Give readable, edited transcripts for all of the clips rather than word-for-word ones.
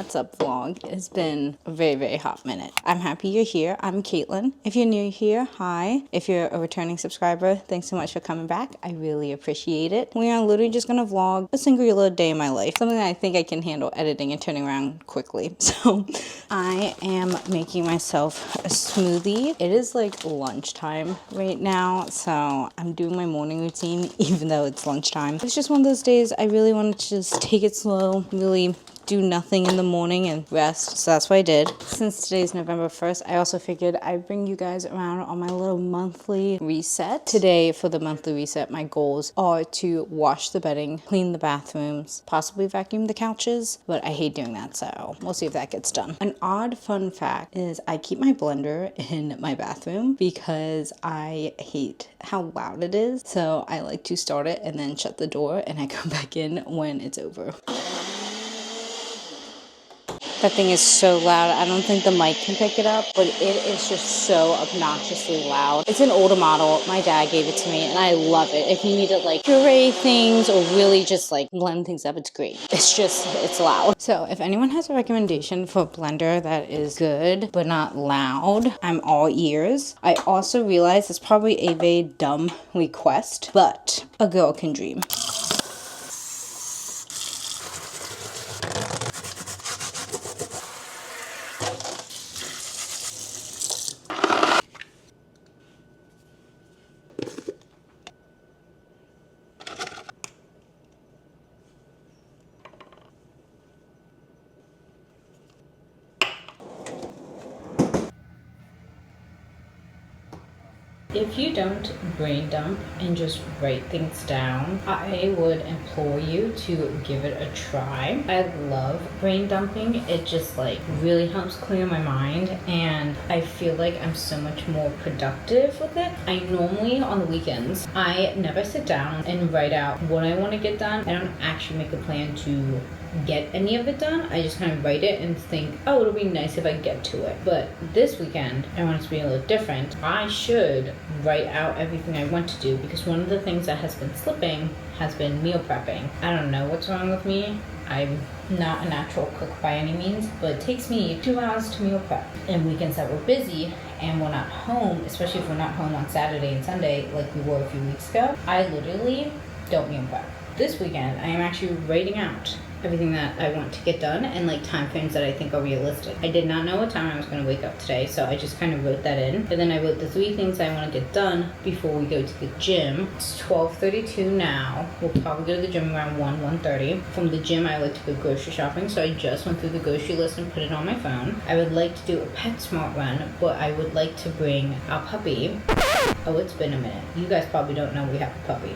What's up vlog. It's been a very hot minute. I'm happy you're here. I'm Caitlin. If you're new here, hi. If you're a returning subscriber, thanks so much for coming back. I really appreciate it. We are literally just gonna vlog a singular day in my life. Something that I think I can handle editing and turning around quickly. So I am making myself a smoothie. It is like lunchtime right now, so I'm doing my morning routine even though it's lunchtime. It's just one of those days I really want to just take it slow, really do nothing in the morning and rest. So that's what I did. Since today's November 1st, I also figured I'd bring you guys around on my little monthly reset. Today, for the monthly reset, my goals are to wash the bedding, clean the bathrooms, possibly vacuum the couches, but I hate doing that, so we'll see if that gets done. An odd fun fact is I keep my blender in my bathroom because I hate how loud it is. So I like to start it and then shut the door, and I come back in when it's over. That thing is so loud. I don't think the mic can pick it up, but it is just so obnoxiously loud. It's an older model. My dad gave it to me, and I love it. If you need to like puree things or really just like blend things up, it's great. It's loud. So if anyone has a recommendation for a blender that is good but not loud, I'm all ears. I also realize it's probably a very dumb request, but a girl can dream. If you don't brain dump and just write things down, I would implore you to give it a try. I love brain dumping. It just like really helps clear my mind, and I feel like I'm so much more productive with it. I normally on the weekends, I never sit down and write out what I want to get done. I don't actually make a plan to get any of it done. I just kind of write it and think, oh, it'll be nice if I get to it. But this weekend, I want it to be a little different. I should write out everything I want to do, because one of the things that has been slipping has been meal prepping. I don't know what's wrong with me. I'm not a natural cook by any means, but it takes me 2 hours to meal prep. And weekends that we're busy and we're not home, especially if we're not home on Saturday and Sunday like we were a few weeks ago, I literally don't meal prep. This weekend, I am actually writing out everything that I want to get done and like time frames that I think are realistic. I did not know what time I was going to wake up today, so I just kind of wrote that in. And then I wrote the 3 things I want to get done before we go to the gym. It's 12:32 now. We'll probably go to the gym around 1:30. From the gym, I like to go grocery shopping, so I just went through the grocery list and put it on my phone. I would like to do a PetSmart run, but I would like to bring our puppy. Oh, it's been a minute. You guys probably don't know we have a puppy.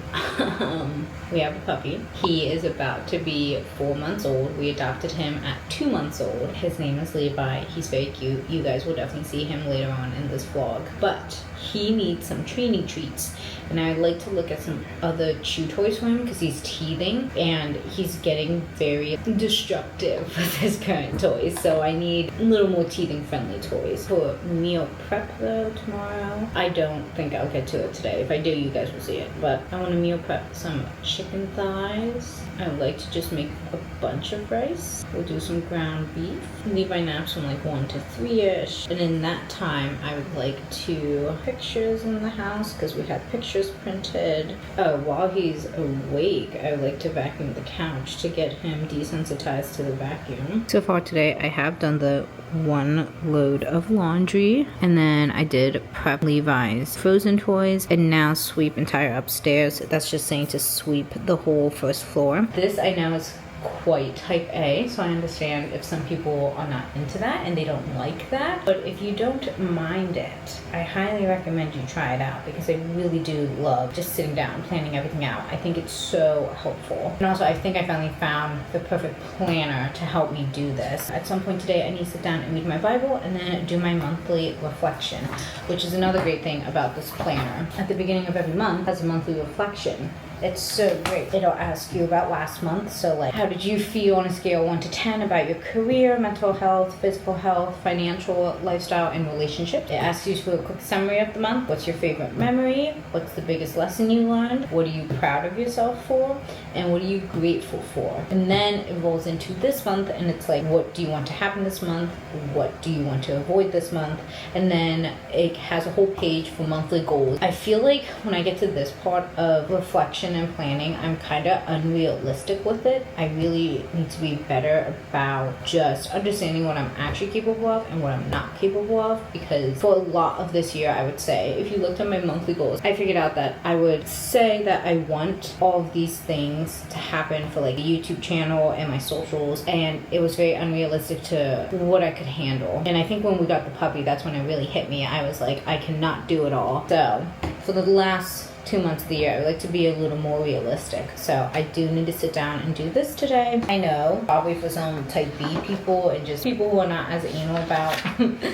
We have a puppy. He is about to be 4 months old. We adopted him at 2 months old. His name is Levi. He's very cute. You guys will definitely see him later on in this vlog. But he needs some training treats, and I'd like to look at some other chew toys for him because he's teething and he's getting very destructive with his current toys. So I need a little more teething friendly toys. For meal prep though tomorrow, I don't think I'll get to it today. If I do, you guys will see it. But I want to meal prep some chicken thighs. I would like to just make a bunch of rice. We'll do some ground beef. Levi naps from like 1 to 3ish, and in that time I would like to pictures in the house because we had pictures printed. Oh, while he's awake, I would like to vacuum the couch to get him desensitized to the vacuum. So far today, I have done the 1 load of laundry, and then I did prep Levi's frozen toys, and now sweep entire upstairs. That's just saying to sweep the whole first floor. This I know is quite type A, so I understand if some people are not into that and they don't like that. But if you don't mind it, I highly recommend you try it out, because I really do love just sitting down, planning everything out. I think it's so helpful. And also, I think I finally found the perfect planner to help me do this. At some point today, I need to sit down and read my Bible and then do my monthly reflection, which is another great thing about this planner. At the beginning of every month has a monthly reflection. It's so great. It'll ask you about last month. So like, how did you feel on a scale of 1 to 10 about your career, mental health, physical health, financial, lifestyle, and relationships? It asks you to do a quick summary of the month. What's your favorite memory? What's the biggest lesson you learned? What are you proud of yourself for? And what are you grateful for? And then it rolls into this month and it's like, what do you want to happen this month? What do you want to avoid this month? And then it has a whole page for monthly goals. I feel like when I get to this part of reflection and planning, I'm kind of unrealistic with it. I really need to be better about just understanding what I'm actually capable of and what I'm not capable of, because for a lot of this year, I would say, if you looked at my monthly goals, I figured out that I would say that I want all of these things to happen for like the YouTube channel and my socials, and it was very unrealistic to what I could handle. And I think when we got the puppy, that's when it really hit me. I was like, I cannot do it all. So for the last 2 months of the year, I would like to be a little more realistic. So I do need to sit down and do this today. I know, probably for some type B people and just people who are not as anal about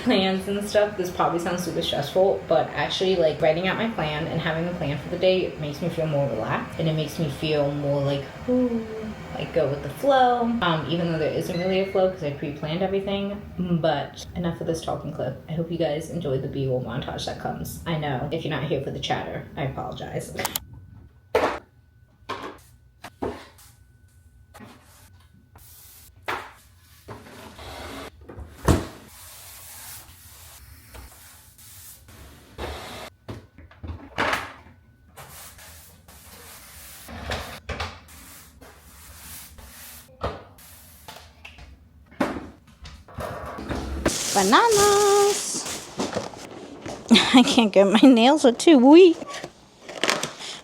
plans and stuff, this probably sounds super stressful, but actually like writing out my plan and having a plan for the day makes me feel more relaxed, and it makes me feel more like, ooh, like go with the flow, even though there isn't really a flow because I pre-planned everything. But enough of this talking clip. I hope you guys enjoyed the B-roll montage that comes. I know, if you're not here for the chatter, I apologize. Bananas. I can't get my nails are too weak.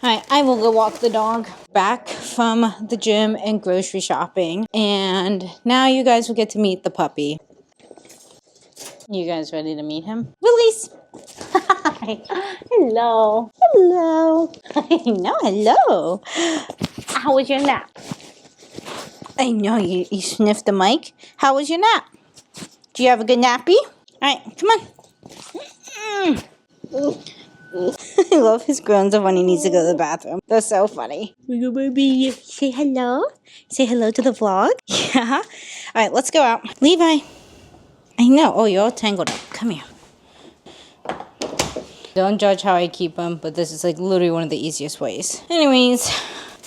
Alright, I will go walk the dog. Back from the gym and grocery shopping, and now you guys will get to meet the puppy. You guys ready to meet him? Release. Hi. Hello. Hello. No, hello. How was your nap? I know you sniffed the mic. How was your nap? Do you have a good nappy? Alright, come on. I love his groans of when he needs to go to the bathroom. They're so funny. Baby, say hello. Say hello to the vlog. Yeah. Alright, let's go out. Levi. I know. Oh, you're all tangled up. Come here. Don't judge how I keep him, but this is like literally one of the easiest ways. Anyways,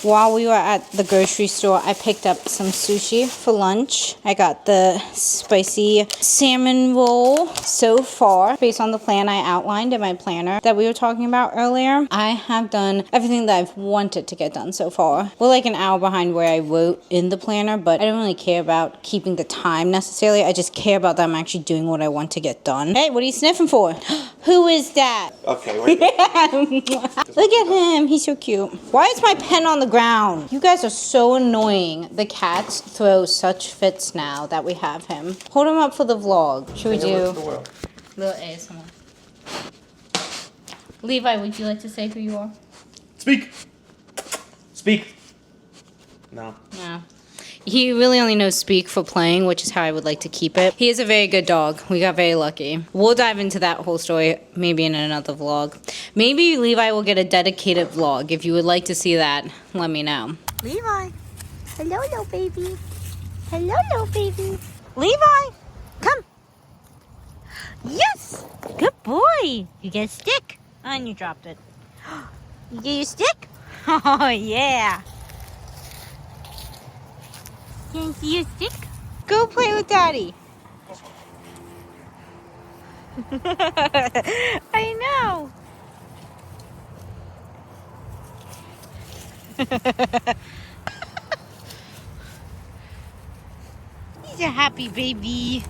while we were at the grocery store, I picked up some sushi for lunch. I got the spicy salmon roll. So far, based on the plan I outlined in my planner that we were talking about earlier, I have done everything that I've wanted to get done so far. We're like an hour behind where I wrote in the planner, but I don't really care about keeping the time necessarily. I just care about that I'm actually doing what I want to get done. Hey, what are you sniffing for? Who is that? Okay, wait. Look at him. He's so cute. Why is my pen on the ground? You guys are so annoying. The cats throw such fits now that we have him. Hold him up for the vlog. Should we do little ASMR? Levi, would you like to say who you are? Speak. Speak. No. No. He really only knows speak for playing, which is how I would like to keep it. He is a very good dog. We got very lucky. We'll dive into that whole story maybe in another vlog. Maybe Levi will get a dedicated vlog. If you would like to see that, let me know. Levi. Hello, little baby. Hello, little baby. Levi, come. Yes. Good boy. You get a stick. And you dropped it. You get your stick? Oh, yeah. Can I see your stick? Go play with Daddy. I know. He's a happy baby.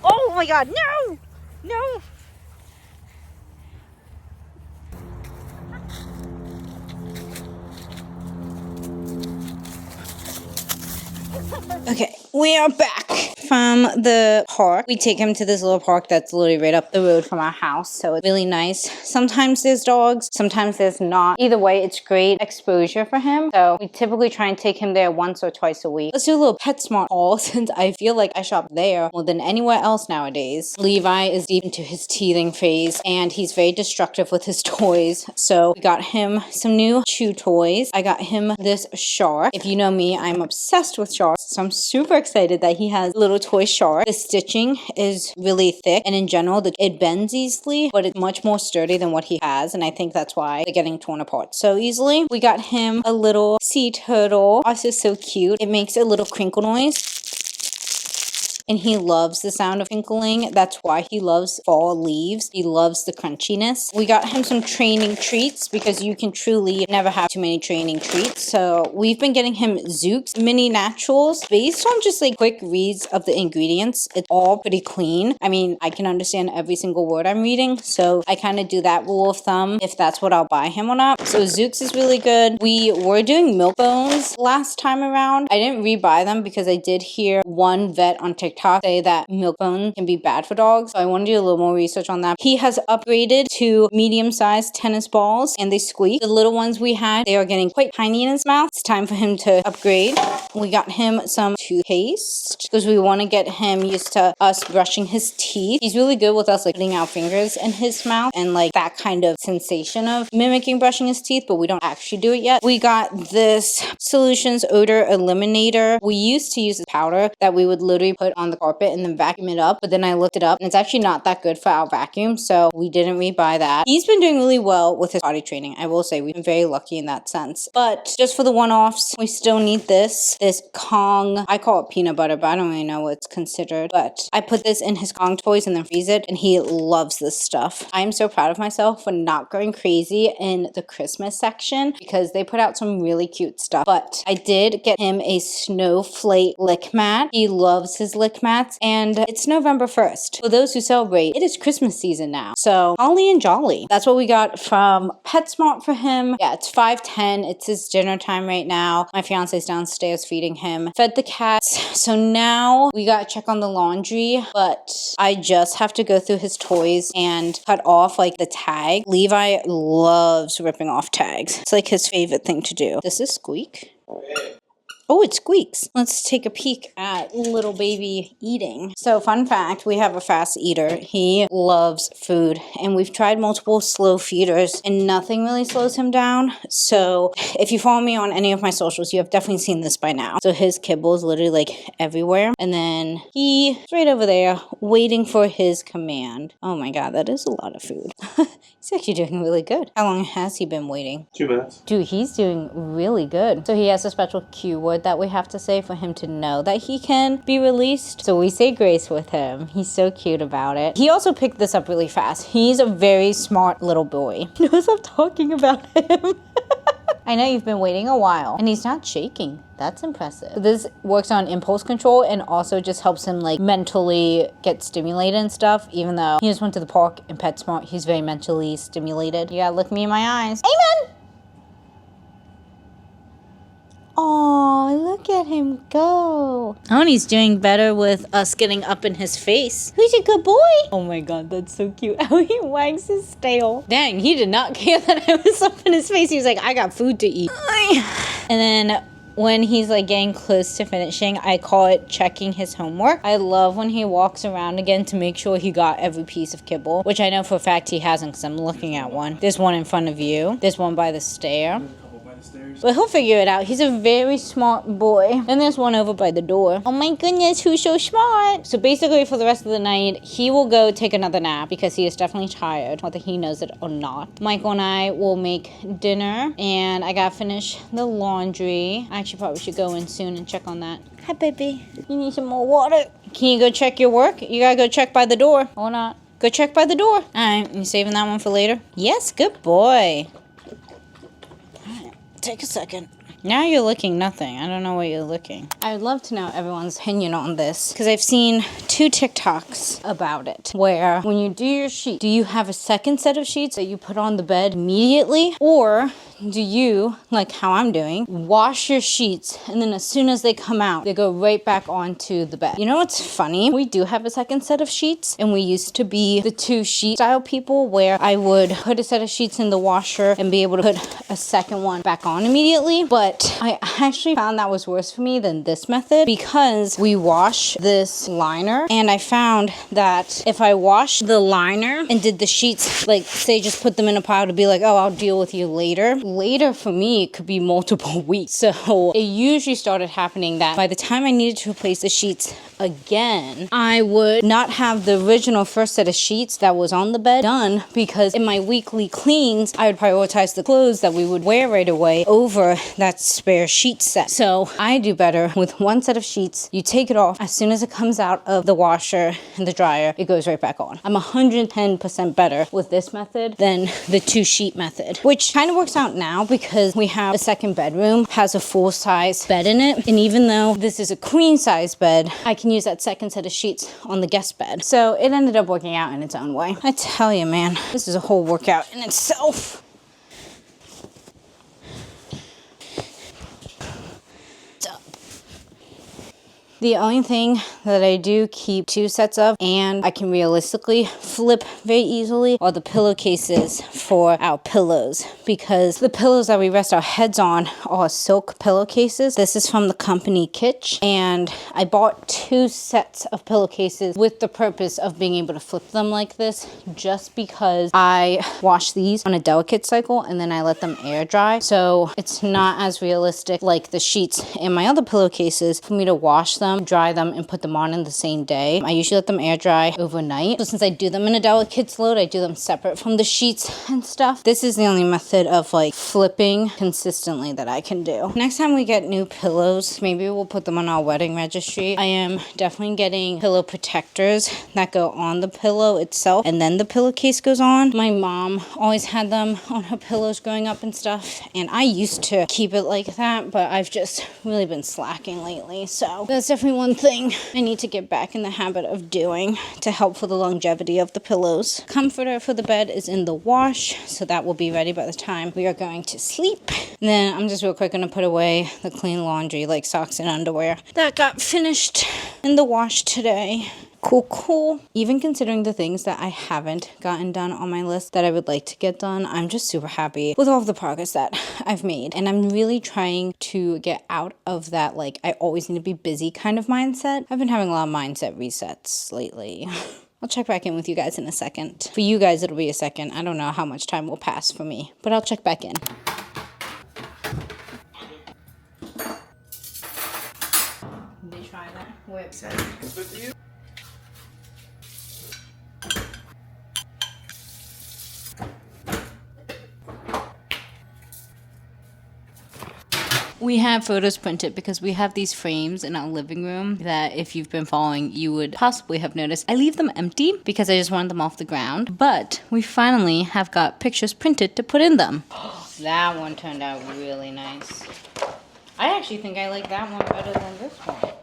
Oh my God, no! No! Okay, we are back from the park. We take him to this little park that's literally right up the road from our house, so it's really nice. Sometimes there's dogs, sometimes there's not. Either way, it's great exposure for him, so we typically try and take him there once or twice a week. Let's do a little PetSmart haul since I feel like I shop there more than anywhere else nowadays. Levi is deep into his teething phase, and he's very destructive with his toys, so we got him some new chew toys. I got him this shark. If you know me, I'm obsessed with sharks, so I'm super excited that he has a little toy shark. The stitching is really thick, and in general, it bends easily, but it's much more sturdy than what he has, and I think that's why they're getting torn apart so easily. We got him a little sea turtle, also so cute. It makes a little crinkle noise, and he loves the sound of crinkling. That's why he loves fall leaves. He loves the crunchiness. We got him some training treats because you can truly never have too many training treats. So we've been getting him Zook's mini naturals. Based on just like quick reads of the ingredients, it's all pretty clean. I mean, I can understand every single word I'm reading, so I kind of do that rule of thumb if that's what I'll buy him or not. So Zook's is really good. We were doing milk bones last time around. I didn't rebuy them because I did hear one vet on TikTok say that milk bone can be bad for dogs. So I want to do a little more research on that. He has upgraded to medium-sized tennis balls, and they squeak. The little ones we had, they are getting quite tiny in his mouth. It's time for him to upgrade. We got him some toothpaste because we want to get him used to us brushing his teeth. He's really good with us like putting our fingers in his mouth and like that kind of sensation of mimicking brushing his teeth, but we don't actually do it yet. We got this Solutions Odor Eliminator. We used to use this powder that we would literally put on the carpet and then vacuum it up, but then I looked it up and it's actually not that good for our vacuum, so we didn't rebuy that. He's been doing really well with his potty training. I will say we've been very lucky in that sense, but just for the one-offs, we still need this Kong, I call it peanut butter, but I don't really know what it's considered, but I put this in his Kong toys and then freeze it, and he loves this stuff. I am so proud of myself for not going crazy in the Christmas section because they put out some really cute stuff, but I did get him a snowflake lick mat. He loves his lick mats, and it's November 1st. For those who celebrate, it is Christmas season now, so holly and jolly. That's what we got from PetSmart for him. Yeah, it's 5:10. It's his dinner time right now. My fiance's downstairs feeding him. Fed the cats. So now we gotta check on the laundry, but I just have to go through his toys and cut off like the tag. Levi loves ripping off tags. It's like his favorite thing to do. Does this squeak? Oh, it squeaks. Let's take a peek at little baby eating. So fun fact, we have a fast eater. He loves food, and we've tried multiple slow feeders and nothing really slows him down. So if you follow me on any of my socials, you have definitely seen this by now. So his kibble is literally like everywhere. And then he's right over there waiting for his command. Oh my God, that is a lot of food. He's actually doing really good. How long has he been waiting? 2 minutes. Dude, he's doing really good. So he has a special cue word that we have to say for him to know that he can be released. So we say grace with him. He's so cute about it. He also picked this up really fast. He's a very smart little boy. He knows I'm talking about him. I know you've been waiting a while, and he's not shaking. That's impressive. This works on impulse control and also just helps him like mentally get stimulated and stuff, even though he just went to the park and PetSmart. He's very mentally stimulated. You gotta look me in my eyes. Amen! Oh, look at him go. Oh, and he's doing better with us getting up in his face. Who's a good boy? Oh my God, that's so cute. How he wags his tail. Dang, he did not care that I was up in his face. He was like, I got food to eat. And then when he's like getting close to finishing, I call it checking his homework. I love when he walks around again to make sure he got every piece of kibble, which I know for a fact he hasn't because I'm looking at one. There's one in front of you. There's one by the stair. But he'll figure it out. He's a very smart boy. And there's one over by the door. Oh my goodness, who's so smart? So basically for the rest of the night, he will go take another nap because he is definitely tired, whether he knows it or not. Michael and I will make dinner, and I gotta finish the laundry. I actually probably should go in soon and check on that. Hi, baby. You need some more water? Can you go check your work? You gotta go check by the door. Or not. Go check by the door. All right, you saving that one for later? Yes, good boy. Take a second. Now you're looking nothing. I don't know what you're looking. I would love to know everyone's opinion on this because I've seen 2 TikToks about it where when you do your sheet, do you have a second set of sheets that you put on the bed immediately, or do you, like how I'm doing, wash your sheets and then as soon as they come out, they go right back onto the bed? You know what's funny? We do have a second set of sheets and we used to be the 2 sheet style people where I would put a set of sheets in the washer and be able to put a second one back on immediately. But I actually found that was worse for me than this method because we wash this liner and I found that if I wash the liner and did the sheets, like say just put them in a pile to be like, oh, I'll deal with you later. Later for me, it could be multiple weeks. So it usually started happening that by the time I needed to replace the sheets again, I would not have the original first set of sheets that was on the bed done because in my weekly cleans, I would prioritize the clothes that we would wear right away over that spare sheet set. So I do better with 1 set of sheets. You take it off as soon as it comes out of the washer and the dryer, it goes right back on. I'm 110% better with this method than the 2 sheet method, which kind of works out now because we have a second bedroom, has a full size bed in it. And even though this is a queen size bed, I can use that second set of sheets on the guest bed. So it ended up working out in its own way. I tell you, man, this is a whole workout in itself. The only thing that I do keep 2 sets of and I can realistically flip very easily are the pillowcases for our pillows, because the pillows that we rest our heads on are silk pillowcases. This is from the company Kitsch, and I bought 2 sets of pillowcases with the purpose of being able to flip them like this, just because I wash these on a delicate cycle and then I let them air dry. So it's not as realistic like the sheets in my other pillowcases for me to wash them, dry them, and put them on in the same day. I usually let them air dry overnight. So since I do them in a delicate load, I do them separate from the sheets and stuff. This is the only method of like flipping consistently that I can do. Next time we get new pillows, maybe we'll put them on our wedding registry. I am definitely getting pillow protectors that go on the pillow itself and then the pillowcase goes on. My mom always had them on her pillows growing up and stuff, and I used to keep it like that, but I've just really been slacking lately. So that's definitely one thing I need to get back in the habit of doing to help for the longevity of the pillows. Comforter for the bed is in the wash, so that will be ready by the time we are going to sleep. And then I'm just real quick going to put away the clean laundry, like socks and underwear, that got finished in the wash today. Cool. Even considering the things that I haven't gotten done on my list that I would like to get done, I'm just super happy with all of the progress that I've made. And I'm really trying to get out of that, like, I always need to be busy kind of mindset. I've been having a lot of mindset resets lately. I'll check back in with you guys in a second. For you guys, it'll be a second. I don't know how much time will pass for me, but I'll check back in. Did they try that? Wait. We have photos printed because we have these frames in our living room that if you've been following, you would possibly have noticed. I leave them empty because I just wanted them off the ground, but we finally have got pictures printed to put in them. That one turned out really nice. I actually think I like that one better than this one.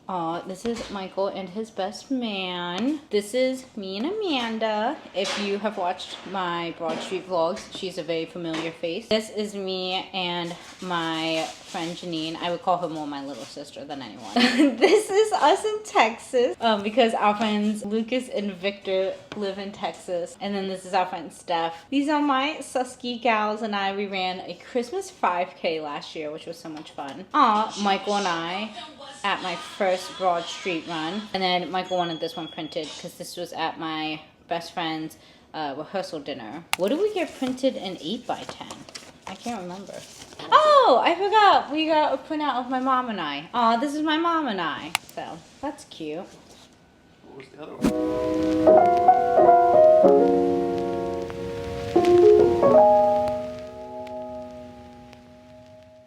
This is Michael and his best man. This is me and Amanda. If you have watched my Broad Street vlogs, she's a very familiar face. This is me and my friend Janine. I would call her more my little sister than anyone. This is us in Texas, because our friends Lucas and Victor live in Texas. And then this is our friend Steph. These are my Susky gals and I. We ran a Christmas 5K last year, which was so much fun. Michael and I at my first Broad Street run. And then Michael wanted this one printed because this was at my best friend's rehearsal dinner. What did we get printed in 8x10? I can't remember. Oh, I forgot. We got a printout of my mom and I. Oh, this is my mom and I. So, that's cute. What was the other one?